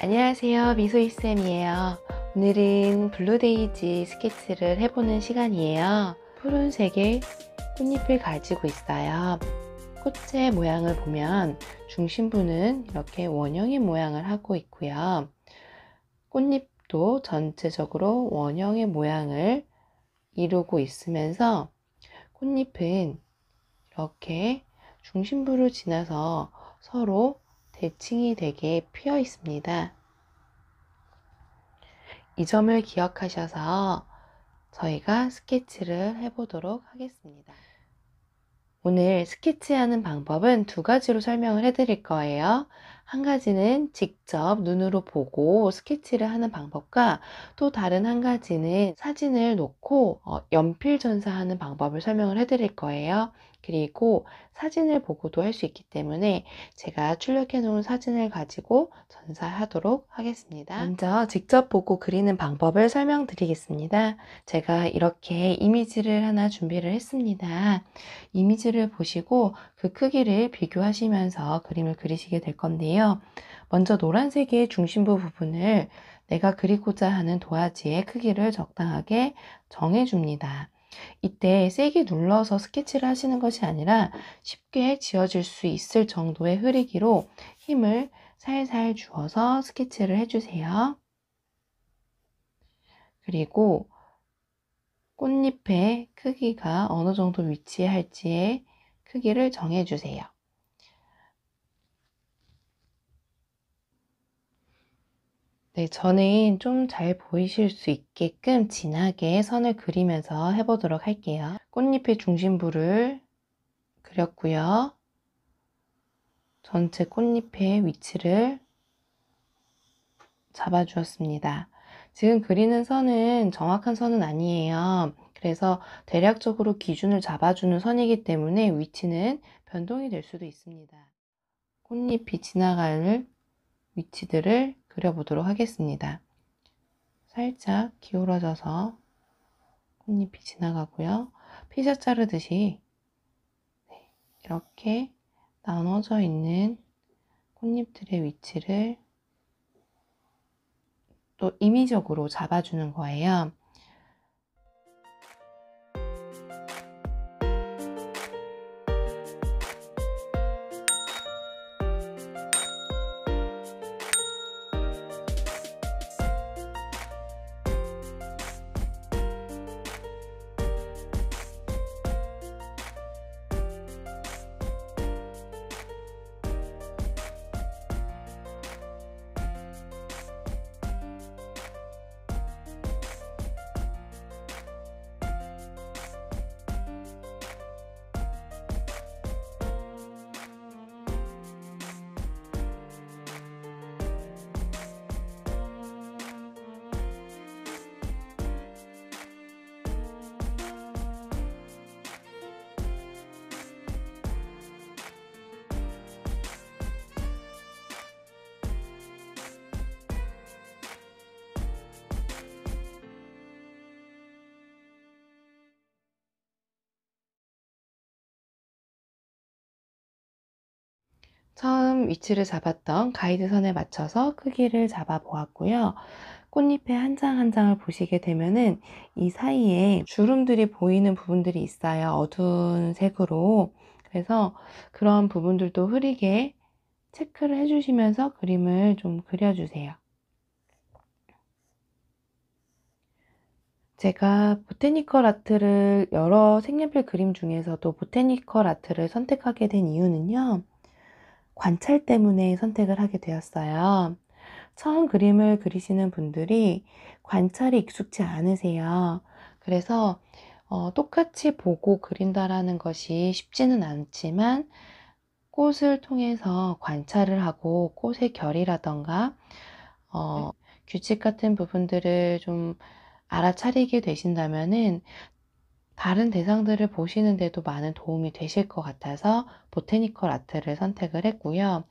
안녕하세요, 미소이쌤이에요. 오늘은 블루데이지 스케치를 해보는 시간이에요. 푸른색의 꽃잎을 가지고 있어요. 꽃의 모양을 보면 중심부는 이렇게 원형의 모양을 하고 있고요. 꽃잎도 전체적으로 원형의 모양을 이루고 있으면서 꽃잎은 이렇게 중심부를 지나서 서로 대칭이 되게 피어 있습니다. 이 점을 기억하셔서 저희가 스케치를 해보도록 하겠습니다. 오늘 스케치하는 방법은 두 가지로 설명을 해드릴 거예요. 한 가지는 직접 눈으로 보고 스케치를 하는 방법과 또 다른 한 가지는 사진을 놓고 연필 전사하는 방법을 설명을 해드릴 거예요. 그리고 사진을 보고도 할 수 있기 때문에 제가 출력해 놓은 사진을 가지고 전사하도록 하겠습니다. 먼저 직접 보고 그리는 방법을 설명드리겠습니다. 제가 이렇게 이미지를 하나 준비를 했습니다. 이미지를 보시고 그 크기를 비교하시면서 그림을 그리시게 될 건데요. 먼저 노란색의 중심부 부분을 내가 그리고자 하는 도화지의 크기를 적당하게 정해줍니다. 이때 세게 눌러서 스케치를 하시는 것이 아니라 쉽게 지워질 수 있을 정도의 흐리기로 힘을 살살 주어서 스케치를 해주세요. 그리고 꽃잎의 크기가 어느 정도 위치할지의 크기를 정해주세요. 네, 저는 좀 잘 보이실 수 있게끔 진하게 선을 그리면서 해보도록 할게요. 꽃잎의 중심부를 그렸고요. 전체 꽃잎의 위치를 잡아주었습니다. 지금 그리는 선은 정확한 선은 아니에요. 그래서 대략적으로 기준을 잡아주는 선이기 때문에 위치는 변동이 될 수도 있습니다. 꽃잎이 지나갈 위치들을 그려보도록 하겠습니다. 살짝 기울어져서 꽃잎이 지나가고요. 피자 자르듯이 이렇게 나눠져 있는 꽃잎들의 위치를 또 임의적으로 잡아주는 거예요. 처음 위치를 잡았던 가이드선에 맞춰서 크기를 잡아 보았고요. 꽃잎의 한 장 한 장을 보시게 되면은 이 사이에 주름들이 보이는 부분들이 있어요. 어두운 색으로. 그래서 그런 부분들도 흐리게 체크를 해주시면서 그림을 좀 그려주세요. 제가 보테니컬 아트를 여러 색연필 그림 중에서도 보테니컬 아트를 선택하게 된 이유는요. 관찰 때문에 선택을 하게 되었어요. 처음 그림을 그리시는 분들이 관찰이 익숙지 않으세요. 그래서 똑같이 보고 그린다라는 것이 쉽지는 않지만 꽃을 통해서 관찰을 하고 꽃의 결이라던가 규칙 같은 부분들을 좀 알아차리게 되신다면은 다른 대상들을 보시는데도 많은 도움이 되실 것 같아서 보테니컬 아트를 선택을 했고요.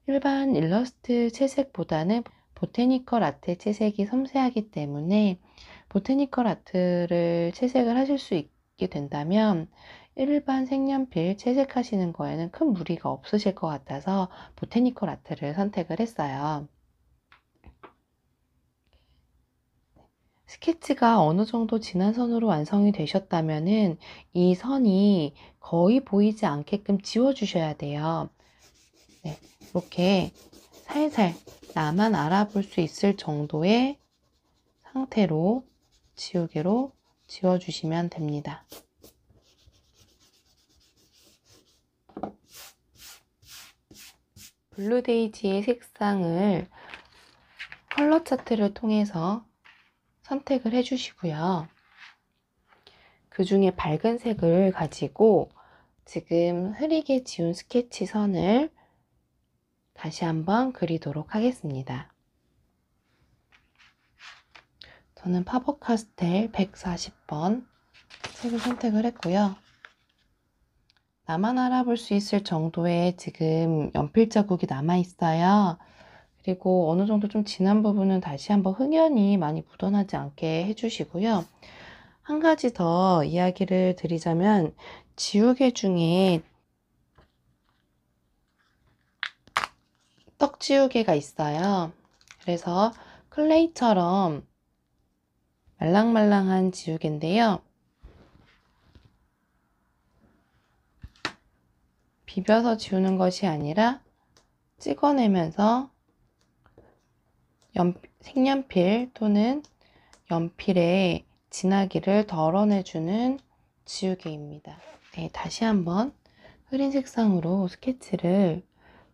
일반 일러스트 채색보다는 보테니컬 아트의 채색이 섬세하기 때문에 보테니컬 아트를 채색을 하실 수 있게 된다면 일반 색연필 채색하시는 거에는 큰 무리가 없으실 것 같아서 보테니컬 아트를 선택을 했어요. 스케치가 어느 정도 진한 선으로 완성이 되셨다면은 이 선이 거의 보이지 않게끔 지워주셔야 돼요. 네, 이렇게 살살 나만 알아볼 수 있을 정도의 상태로 지우개로 지워주시면 됩니다. 블루데이지의 색상을 컬러 차트를 통해서 선택을 해주시고요. 그 중에 밝은 색을 가지고 지금 흐리게 지운 스케치 선을 다시 한번 그리도록 하겠습니다. 저는 파버카스텔 140번 색을 선택을 했고요. 나만 알아볼 수 있을 정도의 지금 연필 자국이 남아 있어요. 그리고 어느 정도 좀 진한 부분은 다시 한번 흑연이 많이 묻어나지 않게 해주시고요. 한 가지 더 이야기를 드리자면 지우개 중에 떡 지우개가 있어요. 그래서 클레이처럼 말랑말랑한 지우개인데요. 비벼서 지우는 것이 아니라 찍어내면서 색연필 또는 연필의 진하기를 덜어내주는 지우개입니다. 네, 다시 한번 흐린 색상으로 스케치를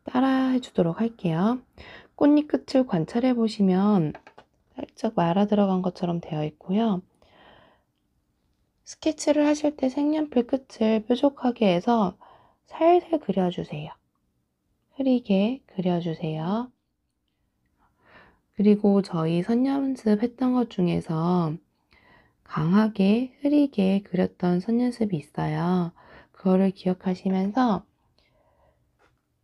따라 해주도록 할게요. 꽃잎 끝을 관찰해 보시면 살짝 말아 들어간 것처럼 되어 있고요. 스케치를 하실 때 색연필 끝을 뾰족하게 해서 살살 그려주세요. 흐리게 그려주세요. 그리고 저희 선 연습했던 것 중에서 강하게 흐리게 그렸던 선 연습이 있어요. 그거를 기억하시면서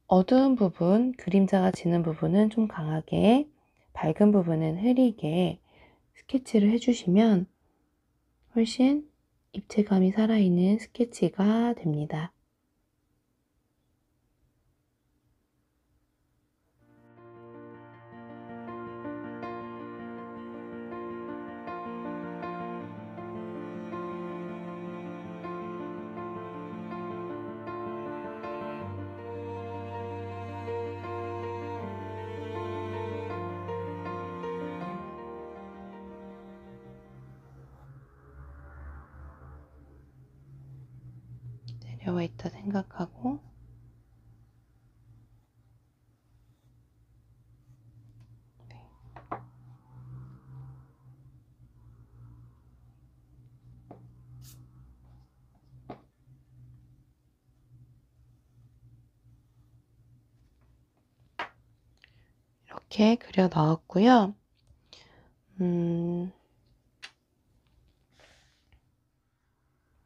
어두운 부분, 그림자가 지는 부분은 좀 강하게, 밝은 부분은 흐리게 스케치를 해주시면 훨씬 입체감이 살아있는 스케치가 됩니다. 내려와 있다 생각하고 이렇게 그려 넣었고요.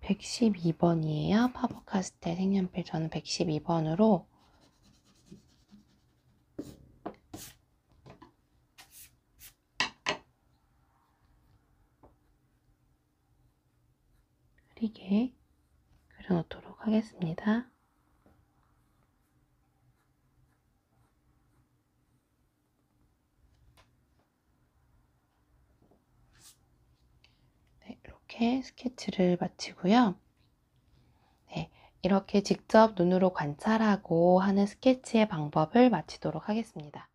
112번이에요. 파버카스텔 색연필 저는 112번으로 흐리게 그려놓도록 하겠습니다. 네, 이렇게 스케치를 마치고요. 네, 이렇게 직접 눈으로 관찰하고 하는 스케치의 방법을 마치도록 하겠습니다.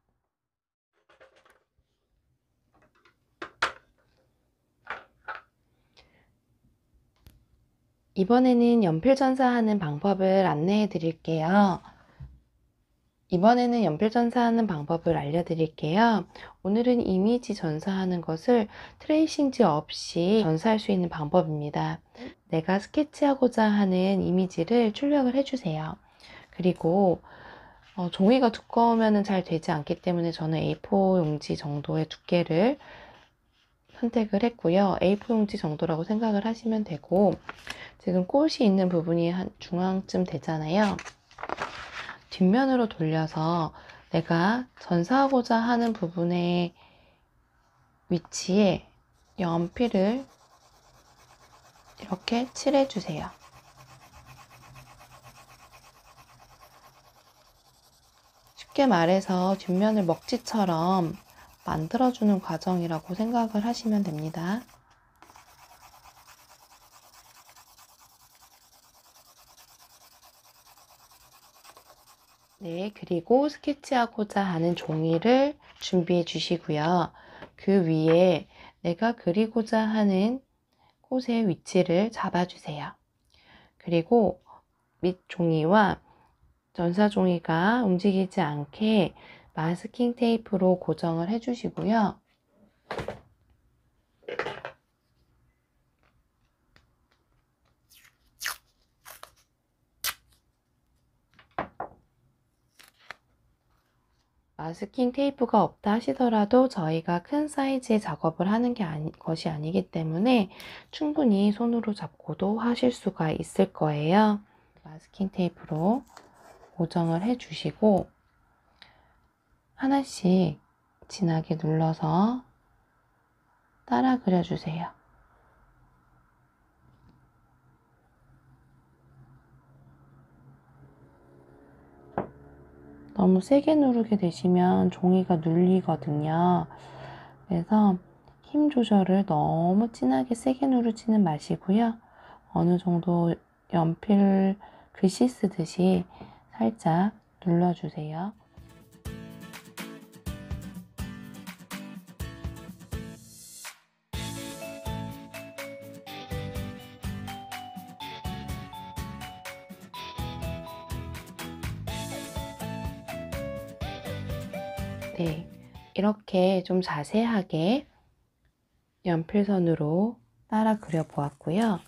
이번에는 연필 전사하는 방법을 안내해 드릴게요. 이번에는 연필 전사하는 방법을 알려드릴게요. 오늘은 이미지 전사하는 것을 트레이싱지 없이 전사할 수 있는 방법입니다. 내가 스케치하고자 하는 이미지를 출력을 해주세요. 그리고 종이가 두꺼우면 잘 되지 않기 때문에 저는 A4 용지 정도의 두께를 선택을 했고요. A4 용지 정도라고 생각을 하시면 되고, 지금 꽃이 있는 부분이 한 중앙쯤 되잖아요. 뒷면으로 돌려서 내가 전사하고자 하는 부분의 위치에 연필을 이렇게 칠해주세요. 쉽게 말해서 뒷면을 먹지처럼 만들어주는 과정이라고 생각을 하시면 됩니다. 네, 그리고 스케치하고자 하는 종이를 준비해 주시고요. 그 위에 내가 그리고자 하는 꽃의 위치를 잡아주세요. 그리고 밑 종이와 전사 종이가 움직이지 않게 마스킹 테이프로 고정을 해주시고요. 마스킹 테이프가 없다 하시더라도 저희가 큰 사이즈의 작업을 하는 것이 아니기 때문에 충분히 손으로 잡고도 하실 수가 있을 거예요. 마스킹 테이프로 고정을 해 주시고 하나씩 진하게 눌러서 따라 그려주세요. 너무 세게 누르게 되시면 종이가 눌리거든요. 그래서 힘 조절을 너무 진하게 세게 누르지는 마시고요. 어느 정도 연필 글씨 쓰듯이 살짝 눌러주세요. 네, 이렇게 좀 자세하게 연필선으로 따라 그려 보았고요.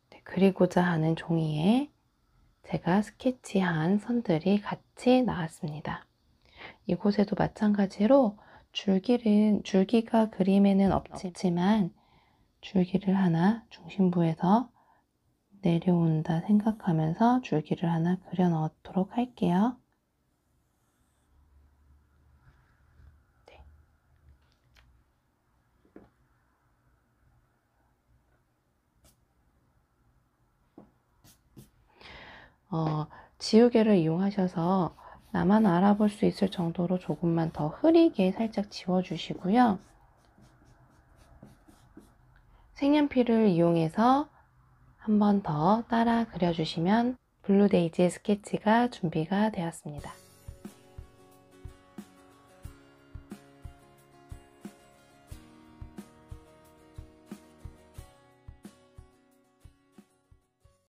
네, 그리고자 하는 종이에 제가 스케치한 선들이 같이 나왔습니다. 이곳에도 마찬가지로 줄기가 그림에는 없지만 줄기를 하나 중심부에서 내려온다 생각하면서 줄기를 하나 그려 넣도록 할게요. 네. 지우개를 이용하셔서 나만 알아볼 수 있을 정도로 조금만 더 흐리게 살짝 지워주시고요. 색연필을 이용해서 한 번 더 따라 그려주시면 블루데이지 스케치가 준비가 되었습니다.